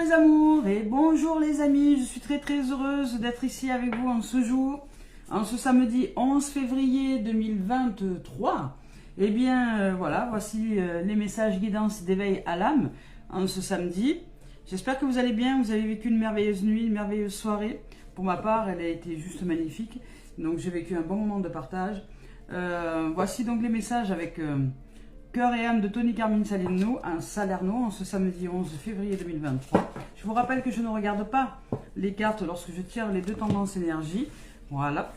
les amours et bonjour les amis, je suis très heureuse d'être ici avec vous en ce jour, en ce samedi 11 février 2023. Eh bien voilà, voici les messages guidance d'éveil à l'âme en ce samedi. J'espère que vous allez bien, vous avez vécu une merveilleuse nuit, une merveilleuse soirée. Pour ma part, elle a été juste magnifique, donc j'ai vécu un bon moment de partage. Voici donc les messages avec... Cœur et âme de Tony Carmine Salerno en ce samedi 11 février 2023. Je vous rappelle que je ne regarde pas les cartes lorsque je tire les deux tendances énergie. Voilà.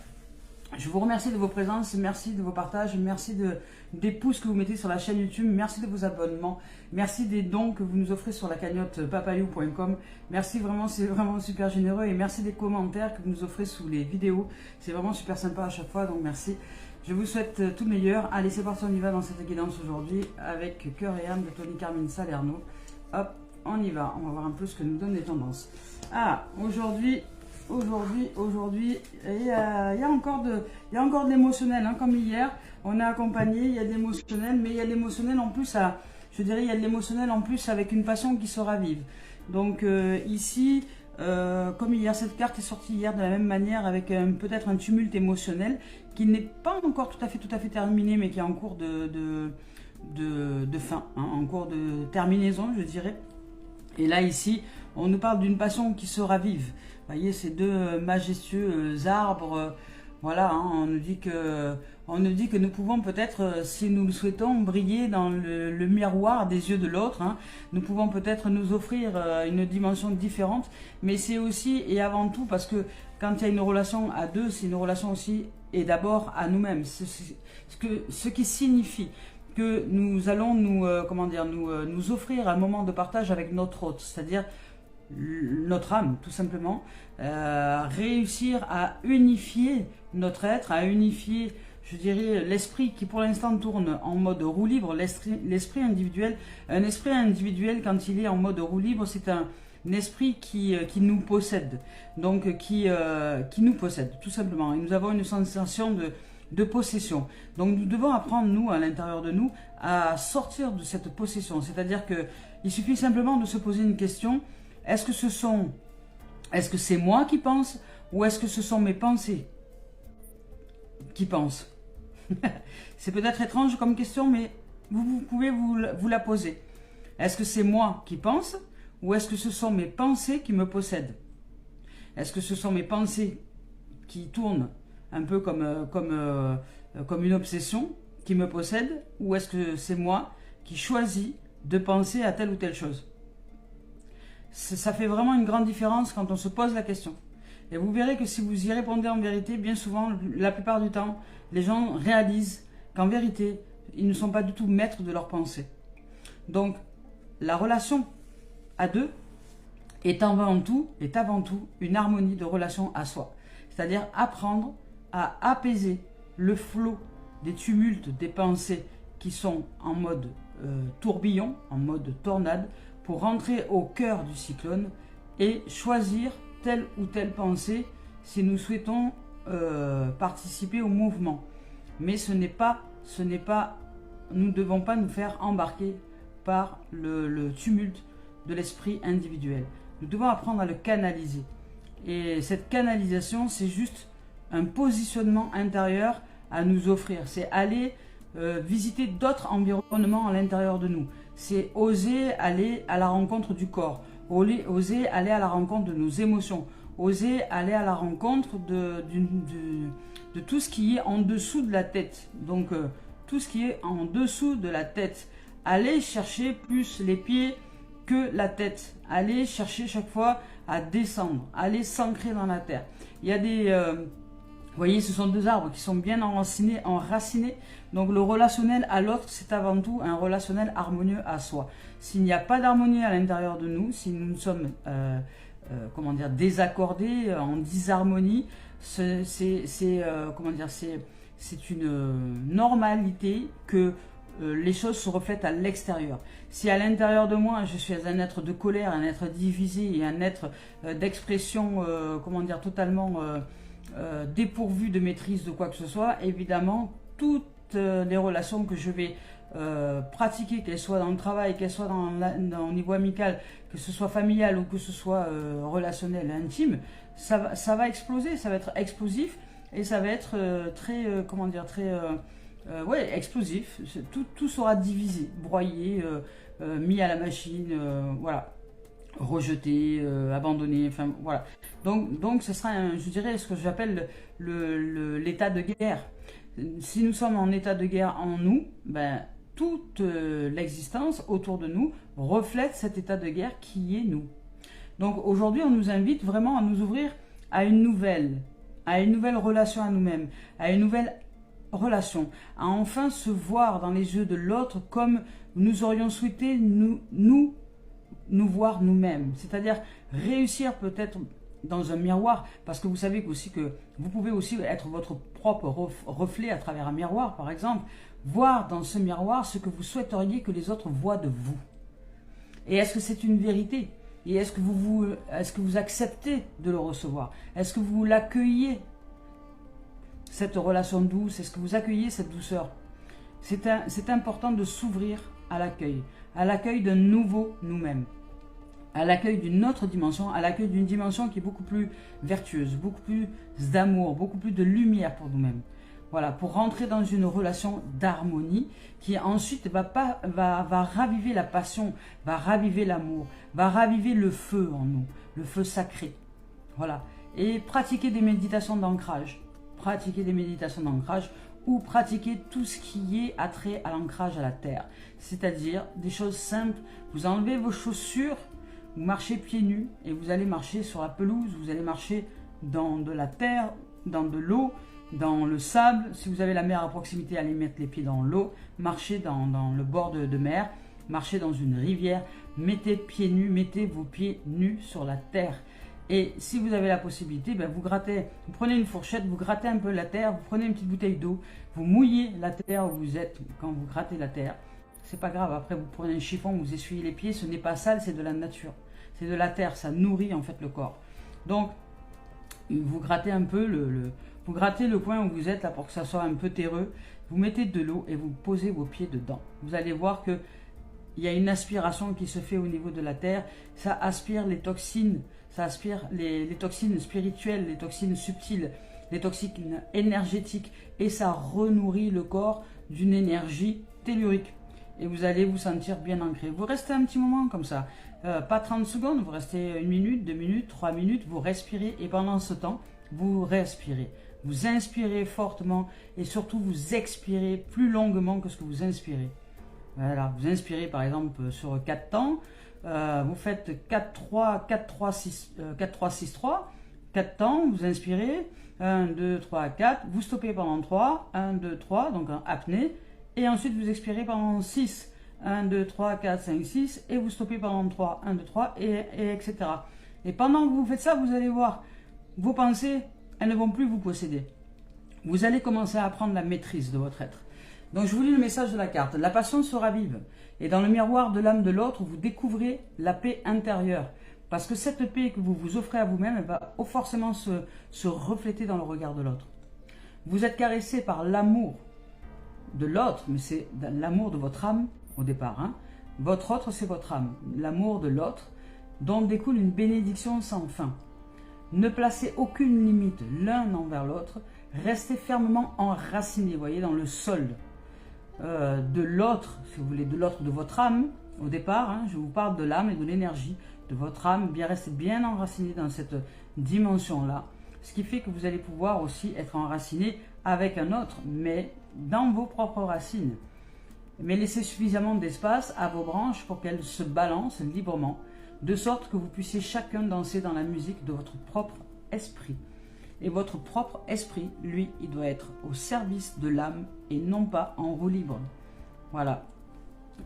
Je vous remercie de vos présences, merci de vos partages, merci des pouces que vous mettez sur la chaîne YouTube, merci de vos abonnements, merci des dons que vous nous offrez sur la cagnotte papayou.com. Merci vraiment, c'est vraiment super généreux et merci des commentaires que vous nous offrez sous les vidéos. C'est vraiment super sympa à chaque fois, donc merci. Je vous souhaite tout le meilleur. Allez, c'est parti, on y va dans cette guidance aujourd'hui avec Cœur et âme de Tony Carmine Salerno. Hop, on y va. On va voir un peu ce que nous donnent les tendances. Ah, aujourd'hui, il y a encore de l'émotionnel, hein, comme hier. On a accompagné, il y a de l'émotionnel, mais il y a de l'émotionnel en plus, je dirais, il y a de l'émotionnel en plus avec une passion qui se ravive. Donc ici... comme hier, cette carte est sortie hier de la même manière avec peut-être un tumulte émotionnel qui n'est pas encore tout à fait terminé, mais qui est en cours de fin, hein, en cours de terminaison, je dirais. Et là, ici, on nous parle d'une passion qui se ravive. Vous voyez, ces deux majestueux arbres, voilà, hein, on nous dit que nous pouvons peut-être, si nous le souhaitons, briller dans le miroir des yeux de l'autre. Hein. Nous pouvons peut-être nous offrir une dimension différente, mais c'est aussi et avant tout parce que quand il y a une relation à deux, c'est une relation aussi et d'abord à nous-mêmes. Ce qui signifie que nous allons nous offrir un moment de partage avec notre hôte, c'est-à-dire notre âme, tout simplement, réussir à unifier notre être, à unifier, je dirais, l'esprit qui pour l'instant tourne en mode roue libre, l'esprit individuel. Un esprit individuel, quand il est en mode roue libre, c'est un esprit qui nous possède, donc qui nous possède, tout simplement. Et nous avons une sensation de possession. Donc nous devons apprendre, nous, à l'intérieur de nous, à sortir de cette possession. C'est-à-dire qu'il suffit simplement de se poser une question. Est-ce que c'est moi qui pense ou est-ce que ce sont mes pensées qui pensent? C'est peut-être étrange comme question, mais vous pouvez vous la poser. Est-ce que c'est moi qui pense ou est-ce que ce sont mes pensées qui me possèdent? Est-ce que ce sont mes pensées qui tournent un peu comme une obsession qui me possède ou est-ce que c'est moi qui choisis de penser à telle ou telle chose? Ça fait vraiment une grande différence quand on se pose la question. Et vous verrez que si vous y répondez en vérité, bien souvent, la plupart du temps, les gens réalisent qu'en vérité, ils ne sont pas du tout maîtres de leurs pensées. Donc, la relation à deux est avant tout une harmonie de relation à soi. C'est-à-dire apprendre à apaiser le flot des tumultes des pensées qui sont en mode tourbillon, en mode tornade, pour rentrer au cœur du cyclone et choisir telle ou telle pensée si nous souhaitons participer au mouvement. Mais nous ne devons pas nous faire embarquer par le tumulte de l'esprit individuel. Nous devons apprendre à le canaliser. Et cette canalisation, c'est juste un positionnement intérieur à nous offrir. C'est aller visiter d'autres environnements à l'intérieur de nous. C'est oser aller à la rencontre du corps, oser aller à la rencontre de nos émotions, oser aller à la rencontre de tout ce qui est en dessous de la tête. Donc, tout ce qui est en dessous de la tête. Aller chercher plus les pieds que la tête. Aller chercher chaque fois à descendre, aller s'ancrer dans la terre. Il y a des... vous voyez, ce sont deux arbres qui sont bien enracinés. Donc le relationnel à l'autre, c'est avant tout un relationnel harmonieux à soi. S'il n'y a pas d'harmonie à l'intérieur de nous, si nous sommes désaccordés, en disharmonie, c'est une normalité que les choses se reflètent à l'extérieur. Si à l'intérieur de moi, je suis un être de colère, un être divisé et un être d'expression, totalement... dépourvu de maîtrise de quoi que ce soit, évidemment, les relations que je vais pratiquer, qu'elles soient dans le travail, qu'elles soient au niveau amical, que ce soit familial ou que ce soit relationnel, intime, ça va exploser, ça va être explosif et ça va être très, comment dire, très, ouais, explosif. Tout sera divisé, broyé, mis à la machine, voilà, rejeté, abandonné, enfin voilà. Donc ce sera, je dirais, ce que j'appelle l'état de guerre. Si nous sommes en état de guerre en nous, ben toute l'existence autour de nous reflète cet état de guerre qui est nous. Donc aujourd'hui, on nous invite vraiment à nous ouvrir à une nouvelle relation à nous-mêmes, à une nouvelle relation, à enfin se voir dans les yeux de l'autre comme nous aurions souhaité nous voir nous-mêmes. C'est-à-dire réussir peut-être dans un miroir, parce que vous savez aussi que vous pouvez aussi être votre propre reflet à travers un miroir, par exemple, voir dans ce miroir ce que vous souhaiteriez que les autres voient de vous. Et est-ce que c'est une vérité? Et est-ce que vous acceptez de le recevoir? Est-ce que vous l'accueillez, cette relation douce? Est-ce que vous accueillez cette douceur? C'est important de s'ouvrir à l'accueil d'un nouveau nous-mêmes, à l'accueil d'une autre dimension, à l'accueil d'une dimension qui est beaucoup plus vertueuse, beaucoup plus d'amour, beaucoup plus de lumière pour nous-mêmes. Voilà, pour rentrer dans une relation d'harmonie qui ensuite va raviver la passion, va raviver l'amour, va raviver le feu en nous, le feu sacré. Voilà, et pratiquer des méditations d'ancrage, ou pratiquer tout ce qui est attrait à l'ancrage à la terre. C'est-à-dire des choses simples, vous enlevez vos chaussures, vous marchez pieds nus et vous allez marcher sur la pelouse, vous allez marcher dans de la terre, dans de l'eau, dans le sable. Si vous avez la mer à proximité, allez mettre les pieds dans l'eau, marchez dans le bord de mer, marchez dans une rivière, mettez vos pieds nus sur la terre. Et si vous avez la possibilité, ben vous prenez une fourchette, vous grattez un peu la terre, vous prenez une petite bouteille d'eau, vous mouillez la terre où vous êtes quand vous grattez la terre. C'est pas grave, après vous prenez un chiffon, vous essuyez les pieds, ce n'est pas sale, c'est de la nature. C'est de la terre, ça nourrit en fait le corps. Donc, vous grattez un peu vous grattez le coin où vous êtes là pour que ça soit un peu terreux. Vous mettez de l'eau et vous posez vos pieds dedans. Vous allez voir que il y a une aspiration qui se fait au niveau de la terre. Ça aspire les toxines, ça aspire les toxines spirituelles, les toxines subtiles, les toxines énergétiques. Et ça renourrit le corps d'une énergie tellurique. Et vous allez vous sentir bien ancré. Vous restez un petit moment comme ça. Pas 30 secondes, vous restez 1 minute, 2 minutes, 3 minutes. Vous respirez et pendant ce temps, vous respirez. Vous inspirez fortement et surtout vous expirez plus longuement que ce que vous inspirez. Voilà, vous inspirez par exemple sur 4 temps, vous faites 4, 3, 4, 3, 6, 4, 3, 6, 3, 4 temps, vous inspirez, 1, 2, 3, 4, vous stoppez pendant 3, 1, 2, 3, donc en apnée, et ensuite vous expirez pendant 6, 1, 2, 3, 4, 5, 6, et vous stoppez pendant 3, 1, 2, 3, et etc. Et pendant que vous faites ça, vous allez voir, vos pensées, elles ne vont plus vous posséder. Vous allez commencer à prendre la maîtrise de votre être. Donc je vous lis le message de la carte. La passion sera vive. Et dans le miroir de l'âme de l'autre, vous découvrez la paix intérieure. Parce que cette paix que vous vous offrez à vous-même, elle va forcément se refléter dans le regard de l'autre. Vous êtes caressé par l'amour de l'autre, mais c'est l'amour de votre âme au départ. Hein. Votre autre, c'est votre âme. L'amour de l'autre, dont découle une bénédiction sans fin. Ne placez aucune limite l'un envers l'autre. Restez fermement enracinés, vous voyez, dans le sol de l'autre, si vous voulez, de l'autre de votre âme. Au départ, hein, je vous parle de l'âme et de l'énergie de votre âme. Bien restez bien enracinés dans cette dimension-là. Ce qui fait que vous allez pouvoir aussi être enraciné avec un autre, mais dans vos propres racines. Mais laissez suffisamment d'espace à vos branches pour qu'elles se balancent librement, de sorte que vous puissiez chacun danser dans la musique de votre propre esprit. Et votre propre esprit, lui, il doit être au service de l'âme et non pas en roue libre. Voilà.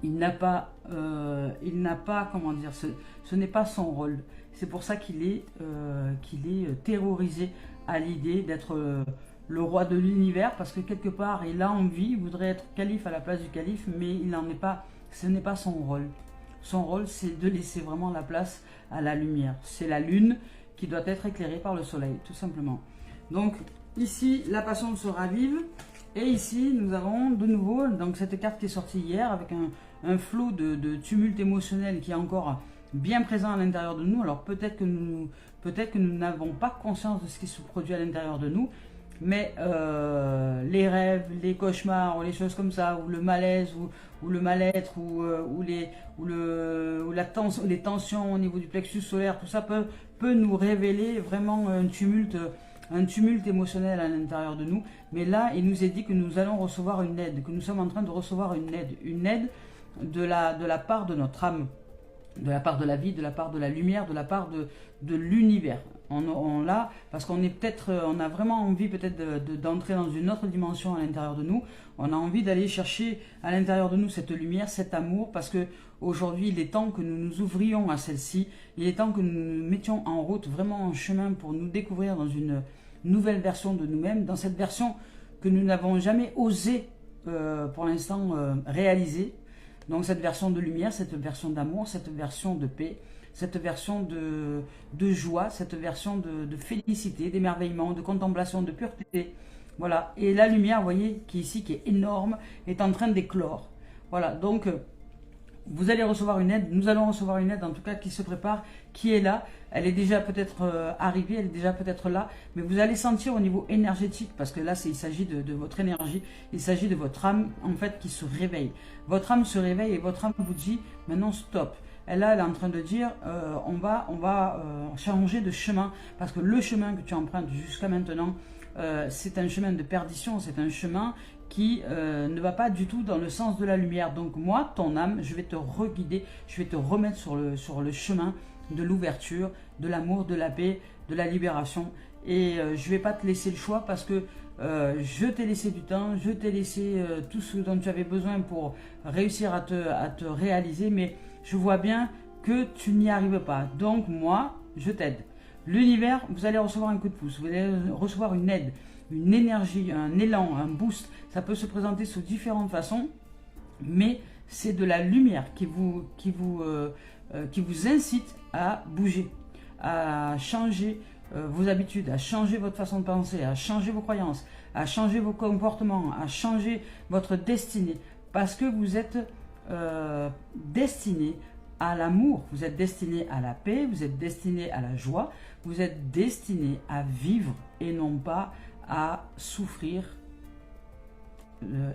Il n'a pas, comment dire, ce n'est pas son rôle. C'est pour ça qu'il est terrorisé à l'idée d'être le roi de l'univers, parce que quelque part, il a envie, il voudrait être calife à la place du calife, mais il n'en est pas, ce n'est pas son rôle. Son rôle, c'est de laisser vraiment la place à la lumière. C'est la lune qui doit être éclairée par le soleil, tout simplement. Donc, ici, la passion sera vive. Et ici, nous avons de nouveau donc cette carte qui est sortie hier avec un flot de tumulte émotionnel qui est encore bien présent à l'intérieur de nous. Alors peut-être que nous n'avons pas conscience de ce qui se produit à l'intérieur de nous, mais les rêves, les cauchemars, ou les choses comme ça, ou le malaise, ou le mal-être, ou les tensions au niveau du plexus solaire, tout ça peut nous révéler vraiment un tumulte émotionnel à l'intérieur de nous. Mais là, il nous est dit que nous allons recevoir une aide, que nous sommes en train de recevoir une aide de la part de notre âme, de la part de la vie, de la part de la lumière, de la part de l'univers. On l'a parce qu'on est on a vraiment envie peut-être d'entrer dans une autre dimension à l'intérieur de nous. On a envie d'aller chercher à l'intérieur de nous cette lumière, cet amour, parce que aujourd'hui il est temps que nous nous ouvrions à celle-ci. Il est temps que nous nous mettions en route, vraiment en chemin pour nous découvrir dans une nouvelle version de nous-mêmes, dans cette version que nous n'avons jamais osé pour l'instant réaliser. Donc cette version de lumière, cette version d'amour, cette version de paix, cette version de joie, cette version de félicité, d'émerveillement, de contemplation, de pureté. Voilà. Et la lumière, vous voyez, qui est ici, qui est énorme, est en train d'éclore. Voilà. Donc, vous allez recevoir une aide. Nous allons recevoir une aide, en tout cas, qui se prépare, qui est là. Elle est déjà peut-être arrivée, elle est déjà peut-être là. Mais vous allez sentir au niveau énergétique, parce que là, il s'agit de votre énergie. Il s'agit de votre âme, en fait, qui se réveille. Votre âme se réveille et votre âme vous dit, maintenant, stop. Et là, elle est en train de dire, on va changer de chemin, parce que le chemin que tu empruntes jusqu'à maintenant, c'est un chemin de perdition, c'est un chemin qui ne va pas du tout dans le sens de la lumière. Donc moi, ton âme, je vais te reguider, je vais te remettre sur le chemin de l'ouverture, de l'amour, de la paix, de la libération. Et je ne vais pas te laisser le choix parce que je t'ai laissé du temps, je t'ai laissé tout ce dont tu avais besoin pour réussir à te réaliser, mais je vois bien que tu n'y arrives pas. Donc moi, je t'aide. L'univers, vous allez recevoir un coup de pouce, vous allez recevoir une aide, une énergie, un élan, un boost. Ça peut se présenter sous différentes façons, mais c'est de la lumière qui vous incite à bouger, à changer vos habitudes, à changer votre façon de penser, à changer vos croyances, à changer vos comportements, à changer votre destinée. Parce que vous êtes destiné à l'amour, vous êtes destiné à la paix, vous êtes destiné à la joie, vous êtes destiné à vivre et non pas à souffrir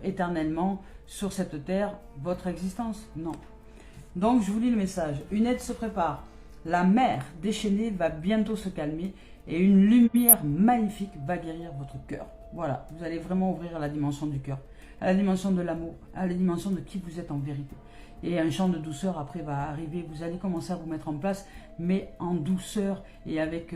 éternellement sur cette terre votre existence. Non. Donc je vous lis le message. Une aide se prépare. La mer déchaînée va bientôt se calmer et une lumière magnifique va guérir votre cœur. Voilà, vous allez vraiment ouvrir à la dimension du cœur, à la dimension de l'amour, à la dimension de qui vous êtes en vérité. Et un chant de douceur après va arriver, vous allez commencer à vous mettre en place, mais en douceur et avec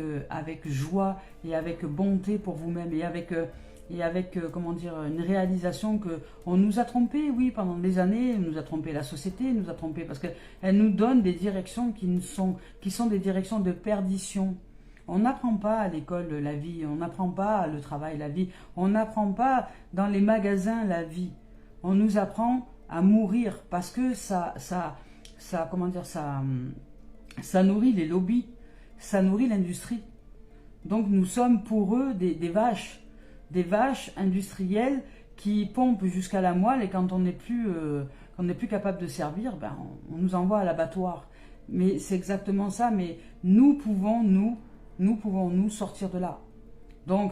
joie et avec bonté pour vous-même et avec comment dire, une réalisation que on nous a trompés, oui, pendant des années, on nous a trompés, la société nous a trompés, parce qu'elle nous donne des directions qui sont des directions de perdition. On n'apprend pas à l'école la vie, on n'apprend pas le travail la vie, on n'apprend pas dans les magasins la vie. On nous apprend à mourir parce que ça nourrit les lobbies, ça nourrit l'industrie. Donc nous sommes pour eux des vaches industrielles qui pompent jusqu'à la moelle et quand on n'est plus capable de servir, ben, on nous envoie à l'abattoir. Mais c'est exactement ça, mais nous pouvons sortir de là. Donc,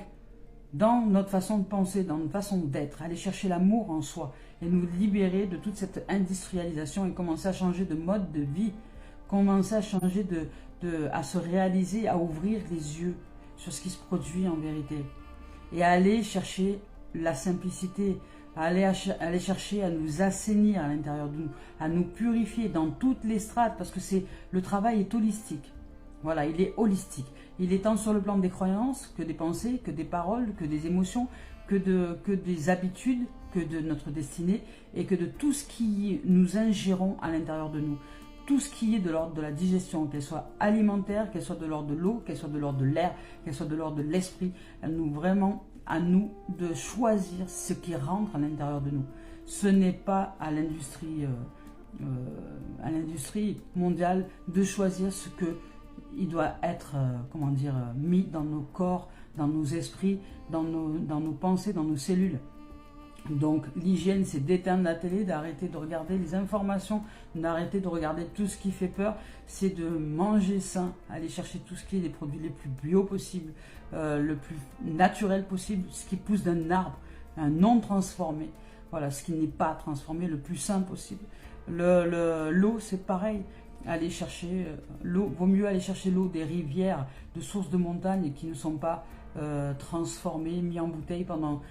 dans notre façon de penser, dans notre façon d'être, aller chercher l'amour en soi et nous libérer de toute cette industrialisation et commencer à changer de mode de vie, commencer à changer à se réaliser, à ouvrir les yeux sur ce qui se produit en vérité et à aller chercher la simplicité, à aller chercher à nous assainir à l'intérieur de nous, à nous purifier dans toutes les strates parce que le travail est holistique. Voilà, il est holistique. Il est tant sur le plan des croyances, que des pensées, que des paroles, que des émotions, que des habitudes, que de notre destinée et que de tout ce qui nous ingérons à l'intérieur de nous. Tout ce qui est de l'ordre de la digestion, qu'elle soit alimentaire, qu'elle soit de l'ordre de l'eau, qu'elle soit de l'ordre de l'air, qu'elle soit de l'ordre de l'esprit, vraiment à nous de choisir ce qui rentre à l'intérieur de nous. Ce n'est pas à l'industrie mondiale de choisir ce que il doit être mis dans nos corps, dans nos esprits, dans nos pensées, dans nos cellules. Donc l'hygiène, c'est d'éteindre la télé, d'arrêter de regarder les informations, d'arrêter de regarder tout ce qui fait peur, c'est de manger sain, aller chercher tout ce qui est les produits les plus bio possible, le plus naturel possible, ce qui pousse d'un arbre, un non transformé, voilà, ce qui n'est pas transformé, le plus sain possible. L'eau, c'est pareil, aller chercher l'eau, vaut mieux aller chercher l'eau des rivières, de sources de montagne qui ne sont pas transformés, mis en bouteille pendant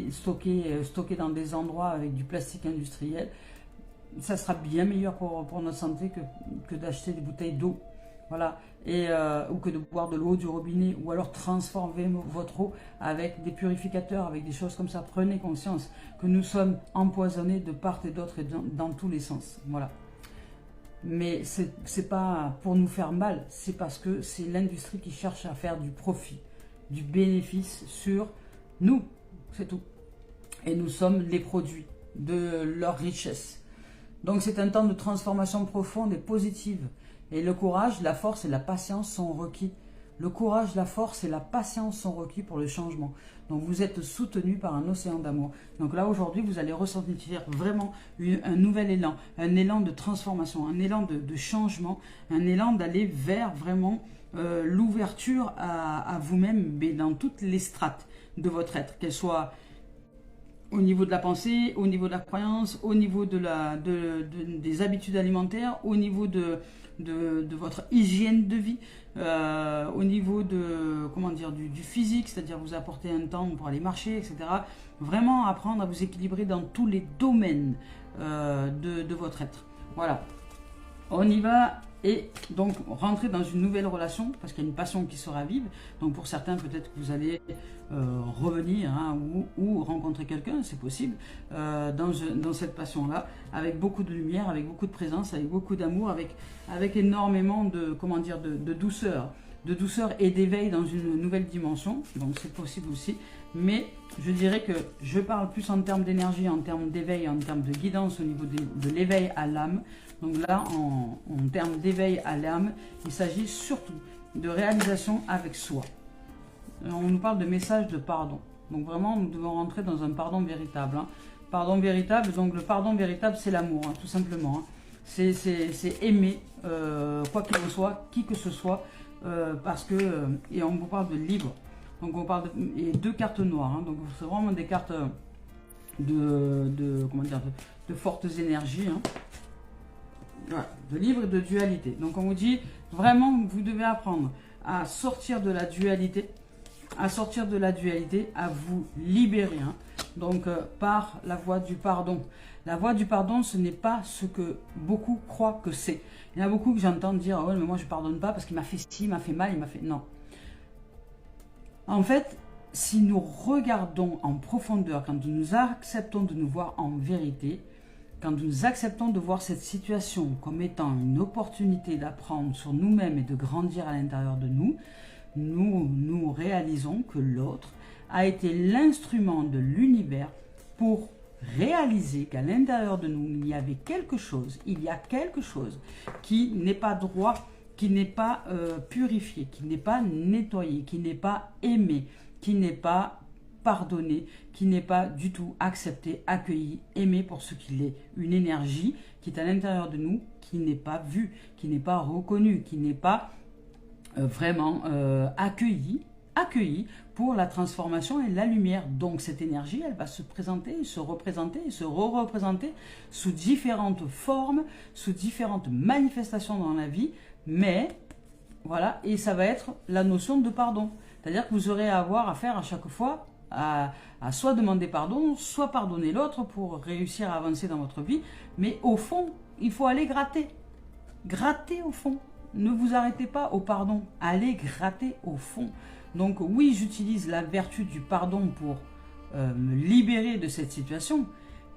stockés dans des endroits avec du plastique industriel. Ça sera bien meilleur pour notre santé que d'acheter des bouteilles d'eau, voilà, ou que de boire de l'eau du robinet, ou alors transformer votre eau avec des purificateurs, avec des choses comme ça. Prenez conscience que nous sommes empoisonnés de part et d'autre et dans tous les sens, voilà. Mais c'est pas pour nous faire mal, c'est parce que c'est l'industrie qui cherche à faire du profit, du bénéfice sur nous, c'est tout. Et nous sommes les produits de leur richesse. Donc c'est un temps de transformation profonde et positive. Et le courage, la force et la patience sont requis. Le courage, la force et la patience sont requis pour le changement. Donc vous êtes soutenu par un océan d'amour. Donc là aujourd'hui, vous allez ressentir vraiment un nouvel élan, un élan de transformation, un élan de changement, un élan d'aller vers vraiment l'ouverture à vous-même, mais dans toutes les strates de votre être, qu'elles soient au niveau de la pensée, au niveau de la croyance, au niveau des habitudes alimentaires, au niveau de votre hygiène de vie, au niveau du physique, c'est-à-dire vous apporter un temps pour aller marcher, etc. Vraiment apprendre à vous équilibrer dans tous les domaines de votre être. Voilà, on y va. Et donc rentrer dans une nouvelle relation, parce qu'il y a une passion qui sera vive. Donc pour certains, peut-être que vous allez revenir ou rencontrer quelqu'un, c'est possible, dans cette passion-là, avec beaucoup de lumière, avec beaucoup de présence, avec beaucoup d'amour, avec énormément de douceur et d'éveil dans une nouvelle dimension. Donc c'est possible aussi. Mais je dirais que je parle plus en termes d'énergie, en termes d'éveil, en termes de guidance au niveau de l'éveil à l'âme. Donc là, en termes d'éveil à l'âme, il s'agit surtout de réalisation avec soi. On nous parle de message de pardon. Donc vraiment, nous devons rentrer dans un pardon véritable. Pardon véritable, donc le pardon véritable, c'est l'amour, tout simplement. C'est aimer, quoi qu'il en soit, qui que ce soit, parce que, et on vous parle de libre. Donc on parle et 2 cartes noires, donc c'est vraiment des cartes de fortes énergies. Voilà, de libre et de dualité. Donc on vous dit vraiment, vous devez apprendre à sortir de la dualité, à vous libérer. Donc par la voie du pardon. La voie du pardon, ce n'est pas ce que beaucoup croient que c'est. Il y en a beaucoup que j'entends dire, oh, mais moi je ne pardonne pas parce qu'il m'a fait ci, il m'a fait mal, il m'a fait... Non. En fait, si nous regardons en profondeur, quand nous acceptons de nous voir en vérité, quand nous acceptons de voir cette situation comme étant une opportunité d'apprendre sur nous-mêmes et de grandir à l'intérieur de nous, nous réalisons que l'autre a été l'instrument de l'univers pour réaliser qu'à l'intérieur de nous, il y a quelque chose qui n'est pas droit, qui n'est pas purifié, qui n'est pas nettoyé, qui n'est pas aimé, qui n'est pas pardonné, qui n'est pas du tout accepté, accueilli, aimé pour ce qu'il est. Une énergie qui est à l'intérieur de nous, qui n'est pas vue, qui n'est pas reconnue, qui n'est pas vraiment accueillie pour la transformation et la lumière. Donc cette énergie, elle va se présenter, se représenter, se re-représenter sous différentes formes, sous différentes manifestations dans la vie, mais voilà, et ça va être la notion de pardon. C'est-à-dire que vous aurez à avoir à faire à chaque fois à soit demander pardon, soit pardonner l'autre pour réussir à avancer dans votre vie. Mais au fond, il faut aller gratter. Gratter au fond. Ne vous arrêtez pas au pardon. Allez gratter au fond. Donc oui, j'utilise la vertu du pardon pour me libérer de cette situation.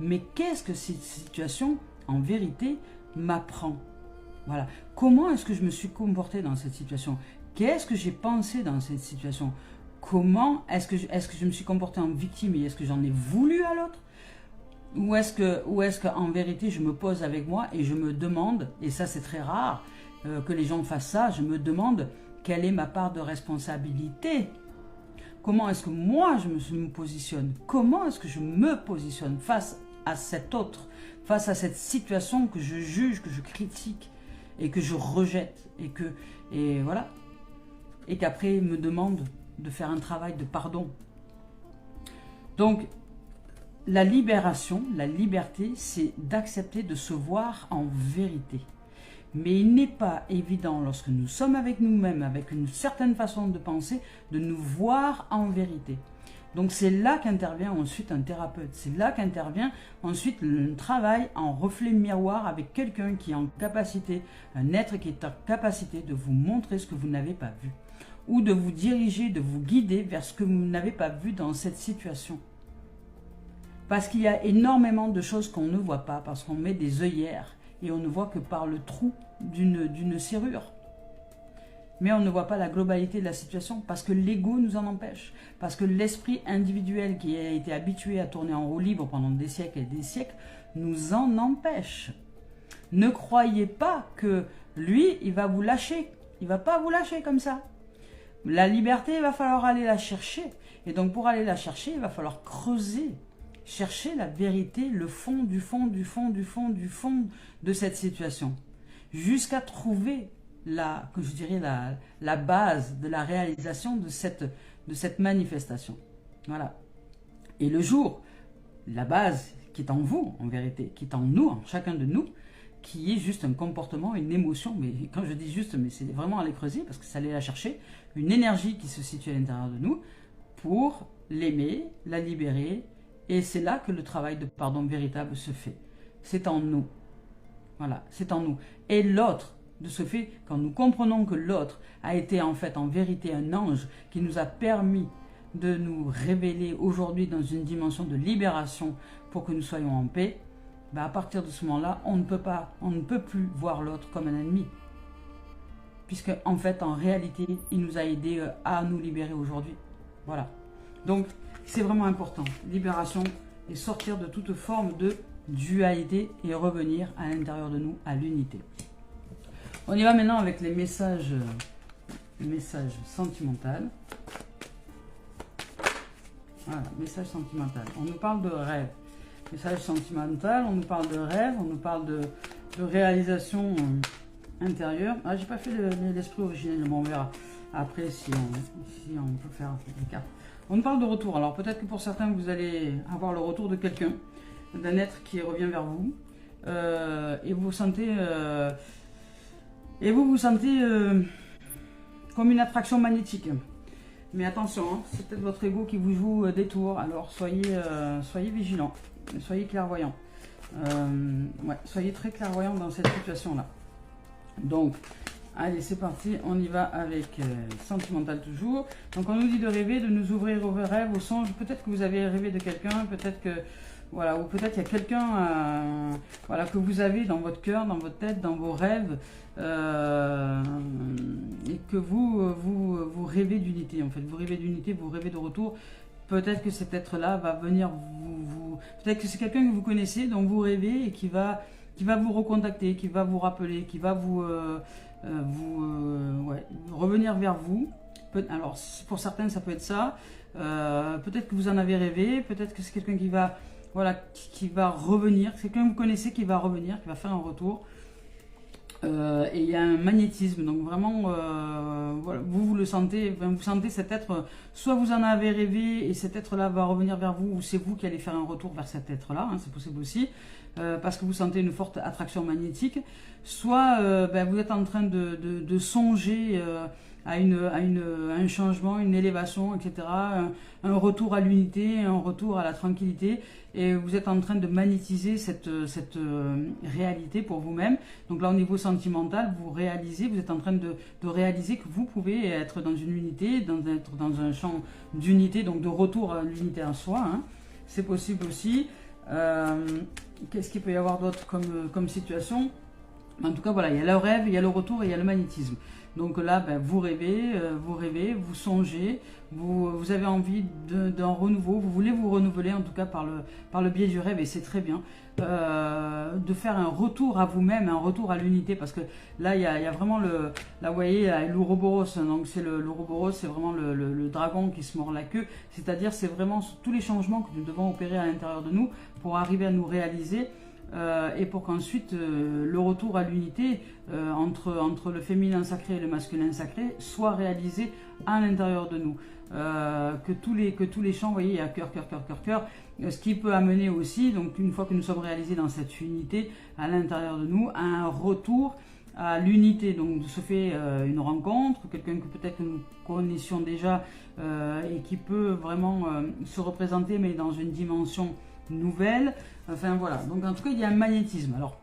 Mais qu'est-ce que cette situation, en vérité, m'apprend? Voilà. Comment est-ce que je me suis comporté dans cette situation? Qu'est-ce que j'ai pensé dans cette situation? Comment est-ce que je me suis comporté en victime et est-ce que j'en ai voulu à l'autre? Ou est-ce qu'en vérité je me pose avec moi et je me demande, et ça c'est très rare que les gens fassent ça, je me demande quelle est ma part de responsabilité? comment est-ce que moi je me positionne, comment est-ce que je me positionne face à cet autre, face à cette situation que je juge, que je critique et que je rejette et voilà, et qu'après il me demande de faire un travail de pardon. Donc la libération, la liberté, c'est d'accepter de se voir en vérité. Mais il n'est pas évident lorsque nous sommes avec nous-mêmes, avec une certaine façon de penser, de nous voir en vérité. Donc c'est là qu'intervient ensuite un thérapeute. C'est là qu'intervient ensuite le travail en reflet miroir avec quelqu'un qui est en capacité, un être qui est en capacité de vous montrer ce que vous n'avez pas vu. Ou de vous diriger, de vous guider vers ce que vous n'avez pas vu dans cette situation. Parce qu'il y a énormément de choses qu'on ne voit pas, parce qu'on met des œillères et on ne voit que par le trou d'une serrure. Mais on ne voit pas la globalité de la situation, parce que l'ego nous en empêche, parce que l'esprit individuel qui a été habitué à tourner en roue libre pendant des siècles et des siècles, nous en empêche. Ne croyez pas que lui, il va vous lâcher. Il ne va pas vous lâcher comme ça. La liberté, il va falloir aller la chercher. Et donc pour aller la chercher, il va falloir creuser. Chercher la vérité, le fond du fond du fond du fond du fond de cette situation. Jusqu'à trouver la base de la réalisation de cette manifestation. Voilà. Et le jour, la base qui est en vous, en vérité, qui est en nous, en chacun de nous, qui est juste un comportement, une émotion, mais quand je dis juste, mais c'est vraiment aller creuser, parce que ça allait la chercher, une énergie qui se situe à l'intérieur de nous, pour l'aimer, la libérer, et c'est là que le travail de pardon véritable se fait. C'est en nous. Voilà, c'est en nous. Et l'autre, de ce fait, quand nous comprenons que l'autre a été en fait, en vérité, un ange qui nous a permis de nous révéler aujourd'hui dans une dimension de libération pour que nous soyons en paix, ben à partir de ce moment-là, on ne peut plus voir l'autre comme un ennemi. Puisque, en fait, en réalité, il nous a aidés à nous libérer aujourd'hui. Voilà. Donc, c'est vraiment important. Libération et sortir de toute forme de dualité et revenir à l'intérieur de nous, à l'unité. On y va maintenant avec les messages sentimentaux. Voilà, message sentimental. On nous parle de rêve. Message sentimental, on nous parle de rêve, on nous parle de réalisation intérieure. Ah, j'ai pas fait l'esprit originel, bon, on verra après si on peut faire des cartes. On nous parle de retour. Alors peut-être que pour certains, vous allez avoir le retour de quelqu'un, d'un être qui revient vers vous, et vous vous sentez, comme une attraction magnétique. Mais attention, hein, c'est peut-être votre ego qui vous joue des tours. Alors soyez vigilants, soyez clairvoyants. Ouais, soyez très clairvoyants dans cette situation-là. Donc, allez, c'est parti, on y va avec sentimental toujours. Donc, on nous dit de rêver, de nous ouvrir aux rêves, aux songes. Peut-être que vous avez rêvé de quelqu'un, peut-être que, voilà, ou peut-être qu'il y a quelqu'un voilà, que vous avez dans votre cœur, dans votre tête, dans vos rêves, et que vous rêvez d'unité, en fait. Vous rêvez d'unité, vous rêvez de retour. Peut-être que cet être-là va venir peut-être que c'est quelqu'un que vous connaissez, dont vous rêvez et qui va vous recontacter, qui va vous rappeler, qui va revenir vers vous. Alors, pour certains, ça peut être ça. Peut-être que vous en avez rêvé. Peut-être que c'est quelqu'un qui va revenir. C'est quelqu'un que vous connaissez qui va revenir, qui va faire un retour. Et il y a un magnétisme. Donc, vraiment, voilà, vous le sentez. Vous sentez cet être. Soit vous en avez rêvé et cet être-là va revenir vers vous, ou c'est vous qui allez faire un retour vers cet être-là. Hein, c'est possible aussi. Parce que vous sentez une forte attraction magnétique, soit vous êtes en train de songer à un changement, une élévation, etc., un retour à l'unité, un retour à la tranquillité, et vous êtes en train de magnétiser cette réalité pour vous-même. Donc là, au niveau sentimental, vous êtes en train de réaliser que vous pouvez être dans une unité, être dans un champ d'unité, donc de retour à l'unité en soi, hein. C'est possible aussi. Qu'est-ce qu'il peut y avoir d'autre comme situation? En tout cas, voilà, il y a le rêve, il y a le retour et il y a le magnétisme. Donc là, ben, vous rêvez, vous songez, vous avez envie d'un renouveau, vous voulez vous renouveler en tout cas par le biais du rêve, et c'est très bien. De faire un retour à vous-même, un retour à l'unité, parce que là il y a vraiment là vous voyez l'Ouroboros, donc c'est l'Ouroboros, c'est vraiment le dragon qui se mord la queue, c'est-à-dire c'est vraiment tous les changements que nous devons opérer à l'intérieur de nous pour arriver à nous réaliser. Et pour qu'ensuite le retour à l'unité entre le féminin sacré et le masculin sacré soit réalisé à l'intérieur de nous. Que tous les champs, vous voyez, il y a cœur, cœur, cœur, cœur, cœur, ce qui peut amener aussi, donc une fois que nous sommes réalisés dans cette unité à l'intérieur de nous, à un retour à l'unité. Donc se fait une rencontre, quelqu'un que peut-être que nous connaissions déjà et qui peut vraiment se représenter, mais dans une dimension nouvelle. Enfin voilà, donc en tout cas il y a un magnétisme. Alors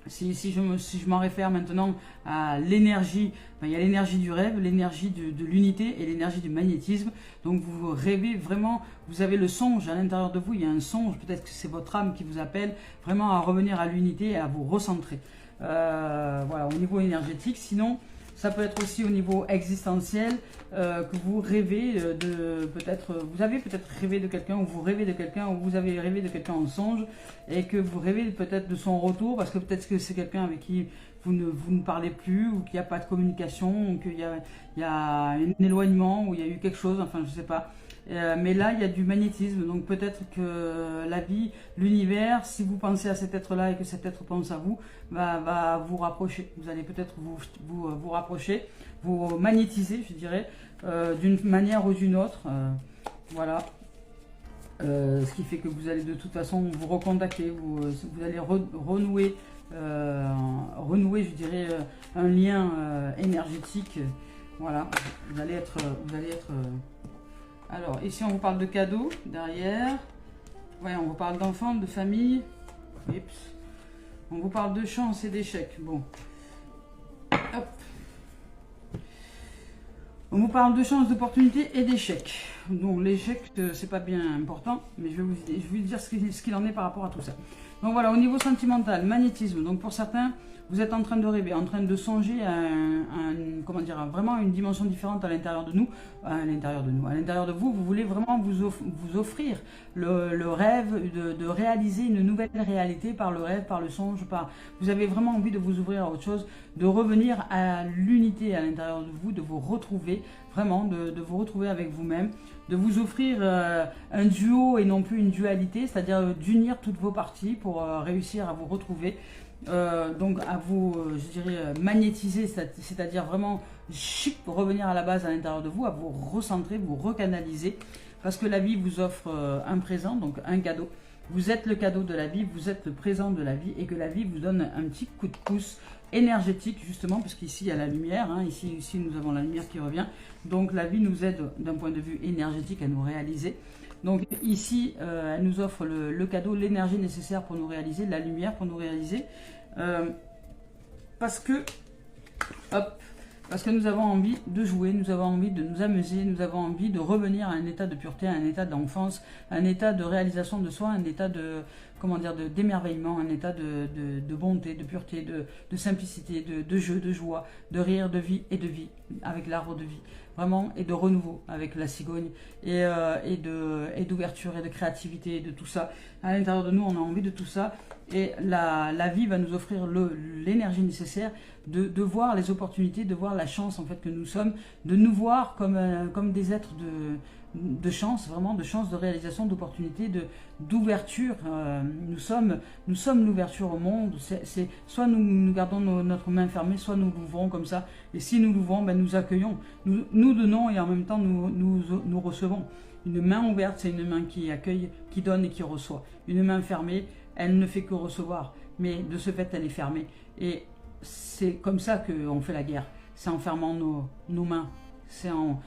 si je m'en réfère maintenant à l'énergie, ben, il y a l'énergie du rêve, l'énergie de l'unité et l'énergie du magnétisme. Donc vous rêvez vraiment, vous avez le songe à l'intérieur de vous, il y a un songe, peut-être que c'est votre âme qui vous appelle vraiment à revenir à l'unité et à vous recentrer. Voilà, au niveau énergétique. Sinon, ça peut être aussi au niveau existentiel, que vous rêvez vous avez peut-être rêvé de quelqu'un, ou vous rêvez de quelqu'un, ou vous avez rêvé de quelqu'un en songe, et que vous rêvez peut-être de son retour, parce que peut-être que c'est quelqu'un avec qui vous ne parlez plus, ou qu'il n'y a pas de communication, ou qu'il y a un éloignement, ou il y a eu quelque chose, enfin je ne sais pas. Mais là, il y a du magnétisme, donc peut-être que la vie, l'univers, si vous pensez à cet être-là et que cet être pense à vous, va vous rapprocher. Vous allez peut-être vous rapprocher, vous magnétiser, je dirais, d'une manière ou d'une autre. Voilà. Ce qui fait que vous allez de toute façon vous recontacter, vous allez renouer, je dirais, un lien énergétique. Voilà, vous allez être alors, ici, on vous parle de cadeaux, derrière. Voyons, on vous parle d'enfants, de famille. Oups. On vous parle de chance et d'échecs. Bon. Hop. On vous parle de chance, d'opportunité et d'échecs. Donc, l'échec, c'est pas bien important, mais je vais vous dire ce qu'il en est par rapport à tout ça. Donc, voilà, au niveau sentimental, magnétisme. Donc, pour certains, vous êtes en train de rêver, en train de songer à vraiment une dimension différente à l'intérieur de nous, à l'intérieur de vous. Vous voulez vraiment vous offrir le rêve de réaliser une nouvelle réalité par le rêve, par le songe, vous avez vraiment envie de vous ouvrir à autre chose, de revenir à l'unité à l'intérieur de vous, de vous retrouver, vraiment, de vous retrouver avec vous-même, de vous offrir un duo et non plus une dualité, c'est-à-dire d'unir toutes vos parties pour réussir à vous retrouver. Donc à vous, je dirais, magnétiser, c'est-à-dire vraiment revenir à la base à l'intérieur de vous, à vous recentrer, vous recanaliser, parce que la vie vous offre un présent, donc un cadeau. Vous êtes le cadeau de la vie, vous êtes le présent de la vie, et que la vie vous donne un petit coup de pouce énergétique, justement, parce qu'ici il y a la lumière, hein, ici nous avons la lumière qui revient, donc la vie nous aide d'un point de vue énergétique à nous réaliser. Donc ici, elle nous offre le cadeau, l'énergie nécessaire pour nous réaliser, la lumière pour nous réaliser, parce que nous avons envie de jouer, nous avons envie de nous amuser, nous avons envie de revenir à un état de pureté, à un état d'enfance, un état de réalisation de soi, un état d'émerveillement, un état de bonté, de pureté, de simplicité, de jeu, de joie, de rire, de vie et de vie, avec l'arbre de vie, vraiment, et de renouveau avec la cigogne, et d'ouverture et de créativité, et de tout ça. À l'intérieur de nous, on a envie de tout ça, et la vie va nous offrir l'énergie nécessaire de voir les opportunités, de voir la chance en fait que nous sommes, de nous voir comme des êtres de chance, vraiment de chance, de réalisation, d'opportunités, d'ouverture. Nous sommes l'ouverture au monde. Soit nous gardons notre main fermée, soit nous l'ouvrons comme ça. Et si nous l'ouvrons, ben nous accueillons, nous donnons et en même temps nous recevons. Une main ouverte, c'est une main qui accueille, qui donne et qui reçoit. Une main fermée, elle ne fait que recevoir, mais de ce fait, elle est fermée. Et c'est comme ça qu'on fait la guerre. C'est en fermant nos mains. C'est en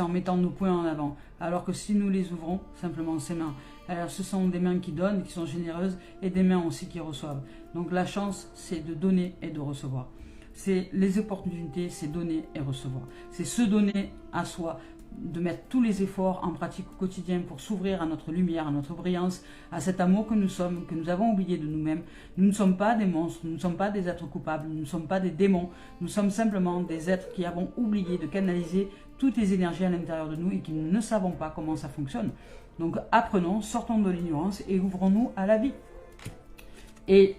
mettant nos poings en avant. Alors que si nous les ouvrons, simplement ces mains, alors ce sont des mains qui donnent, qui sont généreuses, et des mains aussi qui reçoivent. Donc la chance, c'est de donner et de recevoir. C'est les opportunités, c'est donner et recevoir. C'est se donner à soi, de mettre tous les efforts en pratique au quotidien pour s'ouvrir à notre lumière, à notre brillance, à cet amour que nous sommes, que nous avons oublié de nous-mêmes. Nous ne sommes pas des monstres, nous ne sommes pas des êtres coupables, nous ne sommes pas des démons, nous sommes simplement des êtres qui avons oublié de canaliser toutes les énergies à l'intérieur de nous et qui ne savons pas comment ça fonctionne. Donc apprenons, sortons de l'ignorance et ouvrons-nous à la vie. Et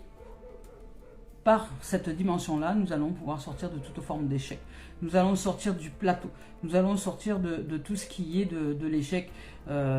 par cette dimension-là, nous allons pouvoir sortir de toute forme d'échec. Nous allons sortir du plateau. Nous allons sortir de tout ce qui est de l'échec.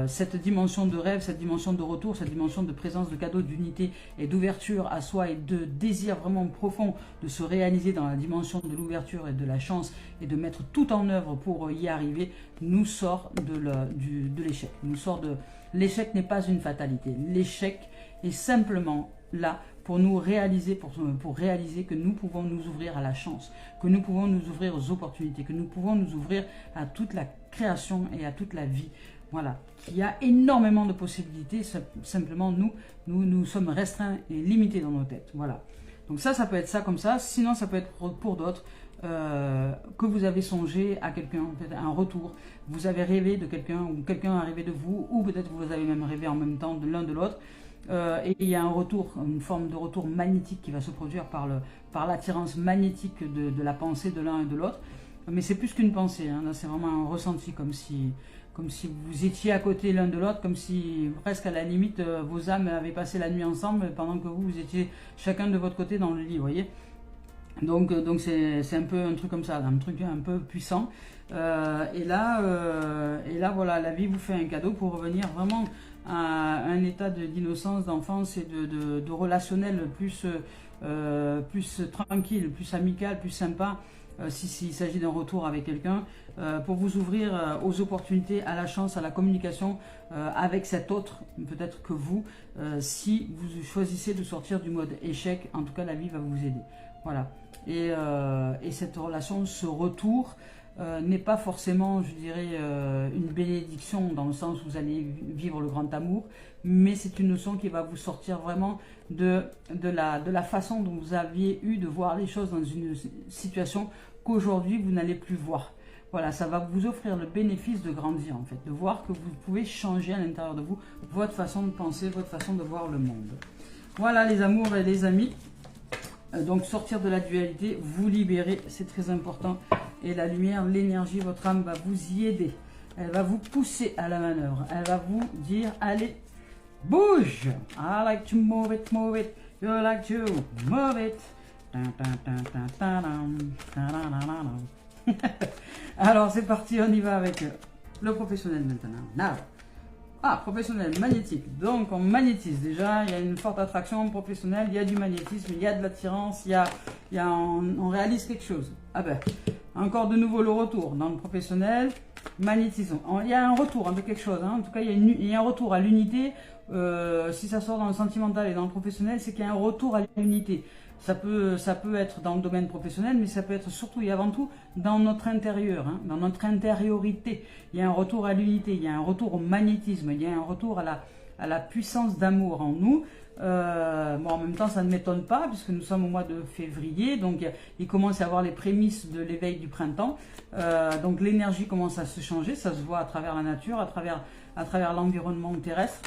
Cette dimension de rêve, cette dimension de retour, cette dimension de présence, de cadeau, d'unité et d'ouverture à soi et de désir vraiment profond de se réaliser dans la dimension de l'ouverture et de la chance et de mettre tout en œuvre pour y arriver, nous sort de l'échec. Nous sort de... L'échec n'est pas une fatalité. L'échec est simplement là pour nous réaliser, pour réaliser que nous pouvons nous ouvrir à la chance, que nous pouvons nous ouvrir aux opportunités, que nous pouvons nous ouvrir à toute la création et à toute la vie. Voilà, qu'il y a énormément de possibilités, simplement nous sommes restreints et limités dans nos têtes. Voilà, donc ça peut être ça comme ça, sinon ça peut être pour d'autres, que vous avez songé à quelqu'un, peut-être un retour, vous avez rêvé de quelqu'un ou quelqu'un a rêvé de vous, ou peut-être vous avez même rêvé en même temps de l'un de l'autre. Et il y a un retour, une forme de retour magnétique qui va se produire par l'attirance magnétique de la pensée de l'un et de l'autre. Mais c'est plus qu'une pensée, hein. Là c'est vraiment un ressenti, comme si vous étiez à côté l'un de l'autre, comme si presque à la limite vos âmes avaient passé la nuit ensemble pendant que vous étiez chacun de votre côté dans le lit, vous voyez. Donc c'est un peu un truc comme ça, un truc un peu puissant. Et là voilà, la vie vous fait un cadeau pour revenir vraiment à un état d'innocence, d'enfance et de relationnel plus tranquille, plus amical, plus sympa, s'il s'agit d'un retour avec quelqu'un, pour vous ouvrir aux opportunités, à la chance, à la communication avec cet autre, peut-être que vous, si vous choisissez de sortir du mode échec, en tout cas la vie va vous aider. Voilà. Et cette relation, ce retour, n'est pas forcément, je dirais, une bénédiction dans le sens où vous allez vivre le grand amour, mais c'est une notion qui va vous sortir vraiment de la façon dont vous aviez eu de voir les choses dans une situation qu'aujourd'hui vous n'allez plus voir. Voilà, ça va vous offrir le bénéfice de grandir en fait, de voir que vous pouvez changer à l'intérieur de vous, votre façon de penser, votre façon de voir le monde. Voilà les amours et les amis. Donc sortir de la dualité, vous libérer, c'est très important. Et la lumière, l'énergie, votre âme va vous y aider. Elle va vous pousser à la manœuvre. Elle va vous dire, allez, bouge. I like to move it, you like to move it. Alors c'est parti, on y va avec le professionnel maintenant. Now. Ah, professionnel, magnétique. Donc, on magnétise déjà. Il y a une forte attraction professionnelle. Il y a du magnétisme, il y a de l'attirance. On réalise quelque chose. Ah ben, encore de nouveau le retour dans le professionnel. Magnétisme. Il y a un retour de quelque chose. Hein. En tout cas, il y a un retour à l'unité. Si ça sort dans le sentimental et dans le professionnel, c'est qu'il y a un retour à l'unité. Ça peut être dans le domaine professionnel, mais ça peut être surtout et avant tout dans notre intérieur, hein, dans notre intériorité. Il y a un retour à l'unité, il y a un retour au magnétisme, il y a un retour à la puissance d'amour en nous. Bon, en même temps, ça ne m'étonne pas, puisque nous sommes au mois de février, donc il commence à y avoir les prémices de l'éveil du printemps. Donc l'énergie commence à se changer, ça se voit à travers la nature, à travers l'environnement terrestre.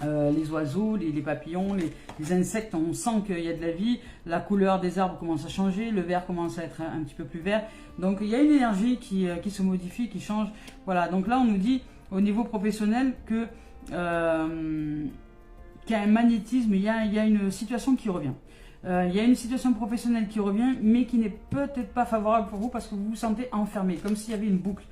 Les oiseaux, les papillons, les insectes, on sent qu'il y a de la vie, la couleur des arbres commence à changer, le vert commence à être un petit peu plus vert. Donc il y a une énergie qui se modifie, qui change. Voilà, donc là on nous dit au niveau professionnel que qu'il y a un magnétisme, il y a une situation qui revient. Il y a une situation professionnelle qui revient, mais qui n'est peut-être pas favorable pour vous parce que vous vous sentez enfermé, comme s'il y avait une boucle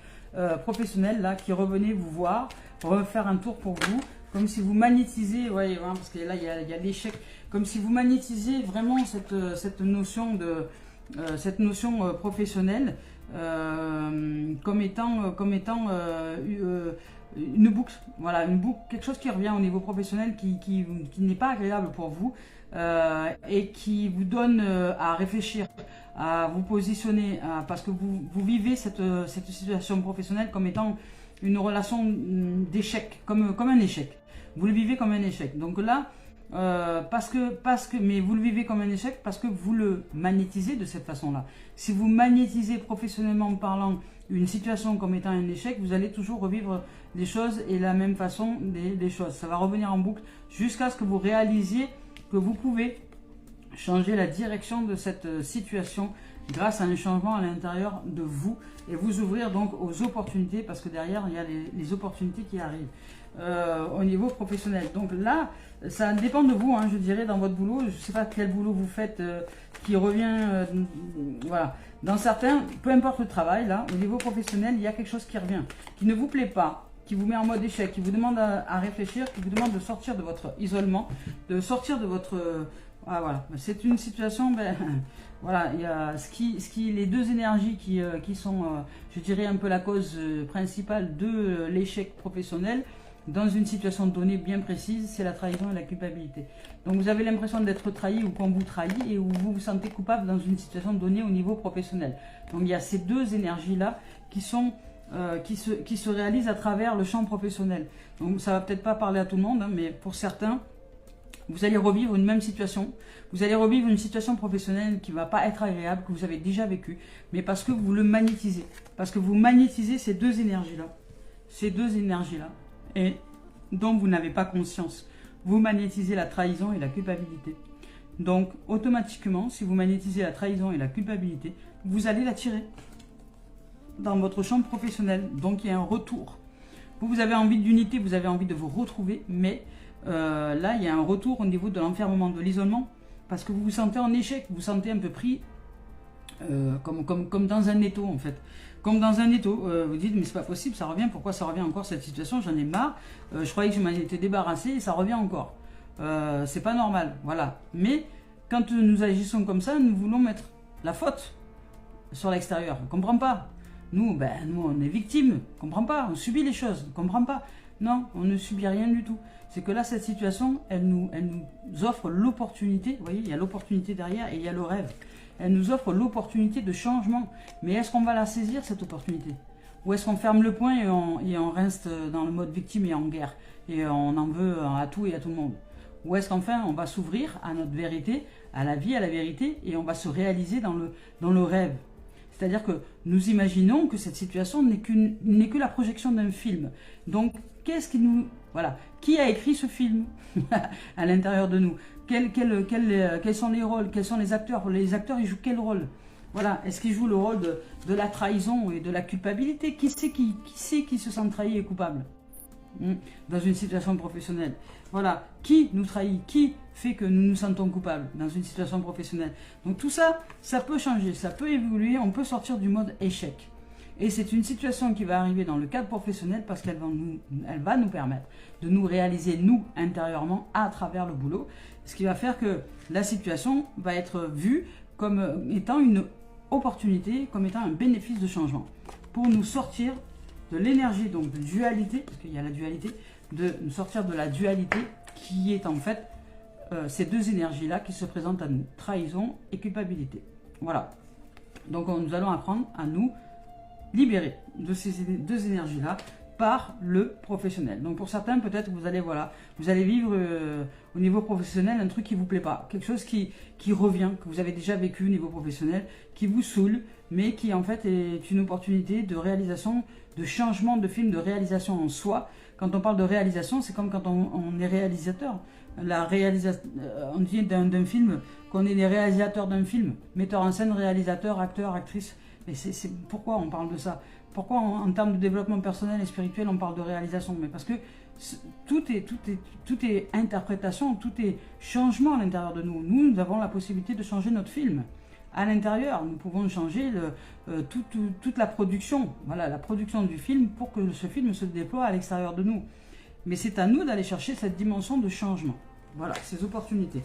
professionnelle là qui revenait vous voir, refaire un tour pour vous. Comme si vous magnétisez, ouais, parce que là il y a l'échec, comme si vous magnétisez vraiment cette notion professionnelle comme étant une boucle, voilà, une boucle, quelque chose qui revient au niveau professionnel qui n'est pas agréable pour vous et qui vous donne à réfléchir, à vous positionner, parce que vous vivez cette situation professionnelle comme étant une relation d'échec, comme un échec. Vous le vivez comme un échec. Donc là, mais vous le vivez comme un échec parce que vous le magnétisez de cette façon-là. Si vous magnétisez professionnellement parlant une situation comme étant un échec, vous allez toujours revivre les choses et la même façon des choses. Ça va revenir en boucle jusqu'à ce que vous réalisiez que vous pouvez changer la direction de cette situation grâce à un changement à l'intérieur de vous et vous ouvrir donc aux opportunités parce que derrière il y a les opportunités qui arrivent au niveau professionnel. Donc là, ça dépend de vous, hein, je dirais, dans votre boulot. Je ne sais pas quel boulot vous faites qui revient, voilà. Dans certains, peu importe le travail, là, au niveau professionnel, il y a quelque chose qui revient, qui ne vous plaît pas, qui vous met en mode échec, qui vous demande à réfléchir, qui vous demande de sortir de votre isolement, de sortir de votre... ah, voilà, c'est une situation, ben, voilà, il y a les deux énergies qui sont, je dirais, un peu la cause principale de l'échec professionnel dans une situation donnée bien précise, c'est la trahison et la culpabilité. Donc vous avez l'impression d'être trahi ou qu'on vous trahit et où vous vous sentez coupable dans une situation donnée au niveau professionnel. Donc il y a ces deux énergies-là qui sont... qui se réalisent à travers le champ professionnel. Donc ça va peut-être pas parler à tout le monde, hein, mais pour certains, vous allez revivre une même situation. Vous allez revivre une situation professionnelle qui ne va pas être agréable, que vous avez déjà vécue, mais parce que vous le magnétisez. Parce que vous magnétisez ces deux énergies-là. Ces deux énergies-là. Et dont vous n'avez pas conscience. Vous magnétisez la trahison et la culpabilité. Donc, automatiquement, si vous magnétisez la trahison et la culpabilité, vous allez l'attirer dans votre champ professionnel. Donc, il y a un retour. Vous avez envie d'unité, vous avez envie de vous retrouver, mais là, il y a un retour au niveau de l'enfermement, de l'isolement, parce que vous vous sentez en échec, vous vous sentez un peu pris comme dans un étau, en fait. Comme dans un étau, vous dites, mais c'est pas possible, ça revient, pourquoi ça revient encore cette situation, j'en ai marre, je croyais que je m'en étais débarrassé et ça revient encore. C'est pas normal, voilà. Mais quand nous agissons comme ça, nous voulons mettre la faute sur l'extérieur, on ne comprend pas. Nous, on est victimes, on ne comprend pas, on subit les choses, on ne comprend pas. Non, on ne subit rien du tout. C'est que là, cette situation, elle nous offre l'opportunité, vous voyez, il y a l'opportunité derrière et il y a le rêve. Elle nous offre l'opportunité de changement. Mais est-ce qu'on va la saisir, cette opportunité? Ou est-ce qu'on ferme le poing et on reste dans le mode victime et en guerre? Et on en veut à tout et à tout le monde? Ou est-ce qu'enfin, on va s'ouvrir à notre vérité, à la vie, à la vérité, et on va se réaliser dans le rêve? C'est-à-dire que nous imaginons que cette situation n'est que la projection d'un film. Donc, qu'est-ce qui nous... Voilà. Qui a écrit ce film à l'intérieur de nous? Quels sont les rôles? Quels sont les acteurs? Les acteurs, ils jouent quel rôle? Voilà. Est-ce qu'ils jouent le rôle de la trahison et de la culpabilité? Qui c'est qui se sent trahi et coupable dans une situation professionnelle? Voilà. Qui nous trahit? Qui fait que nous nous sentons coupables dans une situation professionnelle? Donc tout ça, ça peut changer, ça peut évoluer, on peut sortir du mode échec. Et c'est une situation qui va arriver dans le cadre professionnel parce qu'elle va nous permettre de nous réaliser, nous, intérieurement, à travers le boulot. Ce qui va faire que la situation va être vue comme étant une opportunité, comme étant un bénéfice de changement. Pour nous sortir de l'énergie, donc de dualité, parce qu'il y a la dualité, de nous sortir de la dualité qui est en fait ces deux énergies-là qui se présentent à nous, trahison et culpabilité. Voilà. Donc nous allons apprendre à nous libérer de ces deux énergies-là par le professionnel. Donc pour certains, peut-être vous allez vivre au niveau professionnel un truc qui ne vous plaît pas, quelque chose qui revient, que vous avez déjà vécu au niveau professionnel, qui vous saoule, mais qui en fait est une opportunité de réalisation, de changement de film, de réalisation en soi. Quand on parle de réalisation, c'est comme quand on est réalisateur. On dit d'un film qu'on est les réalisateurs d'un film, metteur en scène, réalisateur, acteur, actrice. Mais pourquoi on parle de ça? Pourquoi en termes de développement personnel et spirituel on parle de réalisation? Mais parce que tout est interprétation, tout est changement à l'intérieur de nous. Nous avons la possibilité de changer notre film. À l'intérieur, nous pouvons changer toute la production, voilà, la production du film pour que ce film se déploie à l'extérieur de nous. Mais c'est à nous d'aller chercher cette dimension de changement. Voilà, ces opportunités.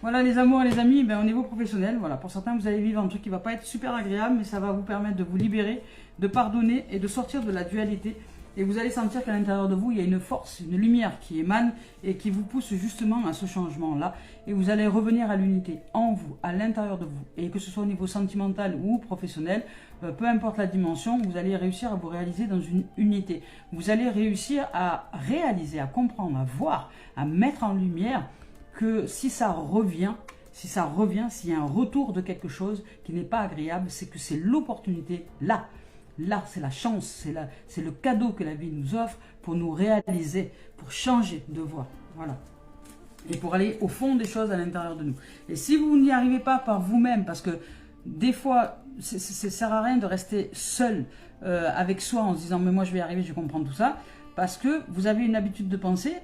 Voilà les amours et les amis, au niveau professionnel, voilà, pour certains vous allez vivre un truc qui ne va pas être super agréable, mais ça va vous permettre de vous libérer, de pardonner et de sortir de la dualité. Et vous allez sentir qu'à l'intérieur de vous, il y a une force, une lumière qui émane et qui vous pousse justement à ce changement-là. Et vous allez revenir à l'unité en vous, à l'intérieur de vous. Et que ce soit au niveau sentimental ou professionnel, peu importe la dimension, vous allez réussir à vous réaliser dans une unité. Vous allez réussir à réaliser, à comprendre, à voir, à mettre en lumière que si ça revient, s'il y a un retour de quelque chose qui n'est pas agréable, c'est que c'est l'opportunité là, là, c'est la chance, c'est le cadeau que la vie nous offre pour nous réaliser, pour changer de voie. Voilà. Et pour aller au fond des choses à l'intérieur de nous. Et si vous n'y arrivez pas par vous-même, parce que des fois, ça ne sert à rien de rester seul avec soi en se disant « mais moi je vais y arriver, je comprends tout ça », parce que vous avez une habitude de penser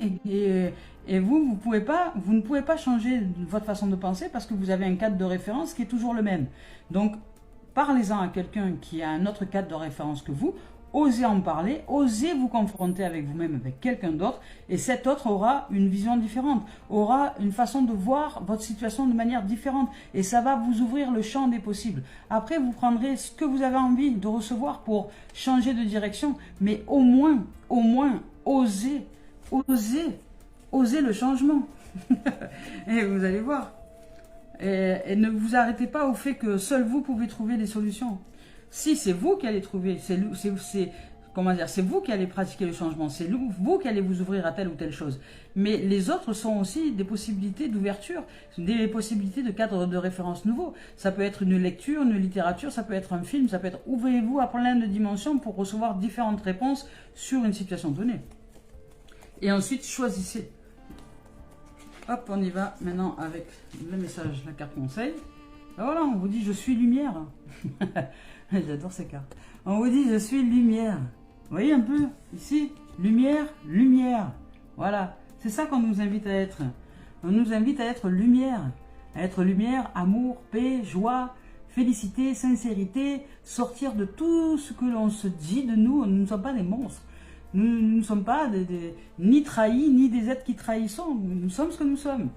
et vous ne pouvez pas changer votre façon de penser parce que vous avez un cadre de référence qui est toujours le même. Donc, parlez-en à quelqu'un qui a un autre cadre de référence que vous, osez en parler, osez vous confronter avec vous-même, avec quelqu'un d'autre, et cet autre aura une vision différente, aura une façon de voir votre situation de manière différente, et ça va vous ouvrir le champ des possibles. Après, vous prendrez ce que vous avez envie de recevoir pour changer de direction, mais au moins, osez le changement. Et vous allez voir. Et ne vous arrêtez pas au fait que seul vous pouvez trouver des solutions. Si c'est vous qui allez trouver, c'est vous qui allez pratiquer le changement, c'est vous qui allez vous ouvrir à telle ou telle chose. Mais les autres sont aussi des possibilités d'ouverture, des possibilités de cadres de référence nouveaux. Ça peut être une lecture, une littérature, ça peut être un film, ça peut être ouvrez-vous à plein de dimensions pour recevoir différentes réponses sur une situation donnée. Et ensuite, choisissez. Hop, on y va maintenant avec le message, la carte conseil. Ben voilà, on vous dit je suis lumière. J'adore ces cartes. On vous dit je suis lumière. Vous voyez un peu ici, lumière, lumière. Voilà, c'est ça qu'on nous invite à être. On nous invite à être lumière, amour, paix, joie, félicité, sincérité, sortir de tout ce que l'on se dit de nous. Nous ne sommes pas des monstres. Nous ne sommes pas ni trahis, ni des êtres qui trahissons. Nous sommes ce que nous sommes.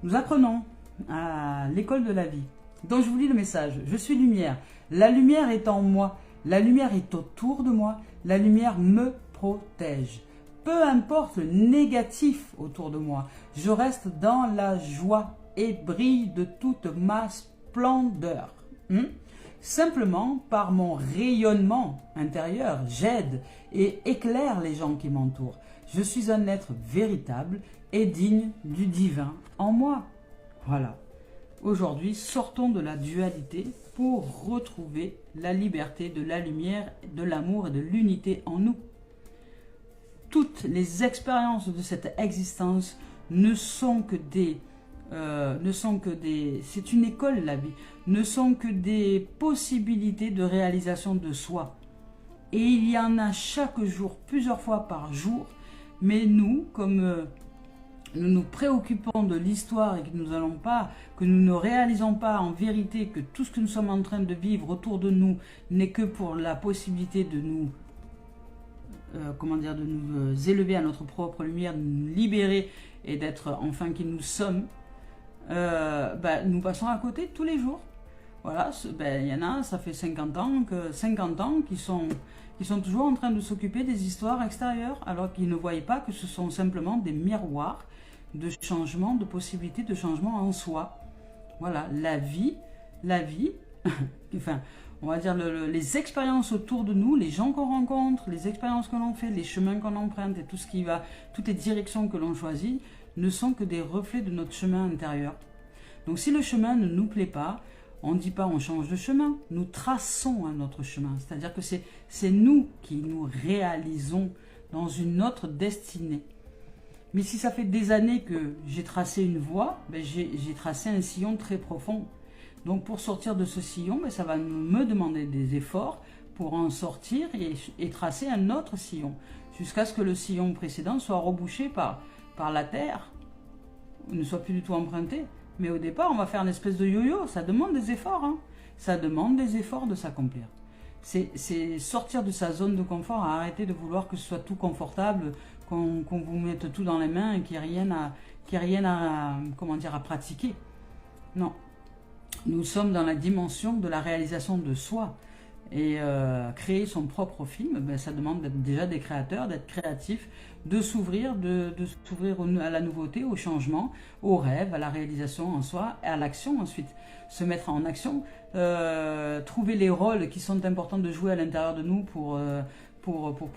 Nous apprenons à l'école de la vie. Donc je vous lis le message. Je suis lumière. La lumière est en moi. La lumière est autour de moi. La lumière me protège. Peu importe le négatif autour de moi, je reste dans la joie et brille de toute ma splendeur. Simplement, par mon rayonnement intérieur, j'aide et éclaire les gens qui m'entourent. Je suis un être véritable et digne du divin en moi. Voilà. Aujourd'hui, sortons de la dualité pour retrouver la liberté de la lumière, de l'amour et de l'unité en nous. Toutes les expériences de cette existence ne sont que des... c'est une école la vie, ne sont que des possibilités de réalisation de soi. Et il y en a chaque jour, plusieurs fois par jour, mais nous, comme nous nous préoccupons de l'histoire et que nous ne réalisons pas en vérité que tout ce que nous sommes en train de vivre autour de nous n'est que pour la possibilité de nous de nous élever à notre propre lumière, de nous libérer et d'être enfin qui nous sommes, nous passons à côté tous les jours. Voilà, il y en a, ça fait 50 ans qui sont toujours en train de s'occuper des histoires extérieures, alors qu'ils ne voient pas que ce sont simplement des miroirs de changement, de possibilités de changement en soi. Voilà, la vie, enfin, on va dire les expériences autour de nous, les gens qu'on rencontre, les expériences que l'on fait, les chemins qu'on emprunte et toutes les directions que l'on choisit, ne sont que des reflets de notre chemin intérieur. Donc si le chemin ne nous plaît pas, on ne dit pas on change de chemin, nous traçons un autre chemin. C'est-à-dire que c'est nous qui nous réalisons dans une autre destinée. Mais si ça fait des années que j'ai tracé une voie, j'ai tracé un sillon très profond. Donc pour sortir de ce sillon, ça va me demander des efforts pour en sortir et tracer un autre sillon. Jusqu'à ce que le sillon précédent soit rebouché par la terre, ne soit plus du tout emprunté. Mais au départ, on va faire une espèce de yo-yo. Ça demande des efforts. Ça demande des efforts de s'accomplir. C'est sortir de sa zone de confort, arrêter de vouloir que ce soit tout confortable, qu'on vous mette tout dans les mains et qu'il n'y ait rien à pratiquer. Non. Nous sommes dans la dimension de la réalisation de soi. Et créer son propre film, ça demande d'être déjà des créateurs, d'être créatifs, de s'ouvrir à la nouveauté, au changement, au rêve, à la réalisation en soi, et à l'action ensuite. Se mettre en action, trouver les rôles qui sont importants de jouer à l'intérieur de nous pour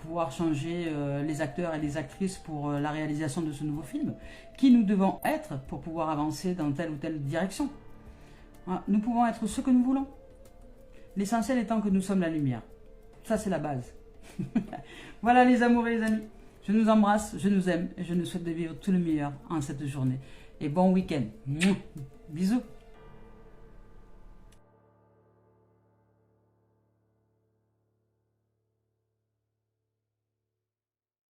pouvoir changer les acteurs et les actrices pour la réalisation de ce nouveau film. Qui nous devons être pour pouvoir avancer dans telle ou telle direction. Voilà. Nous pouvons être ce que nous voulons. L'essentiel étant que nous sommes la lumière. Ça, c'est la base. Voilà les amours et les amis. Je nous embrasse, je nous aime et je nous souhaite de vivre tout le meilleur en cette journée. Et bon week-end. Bisous.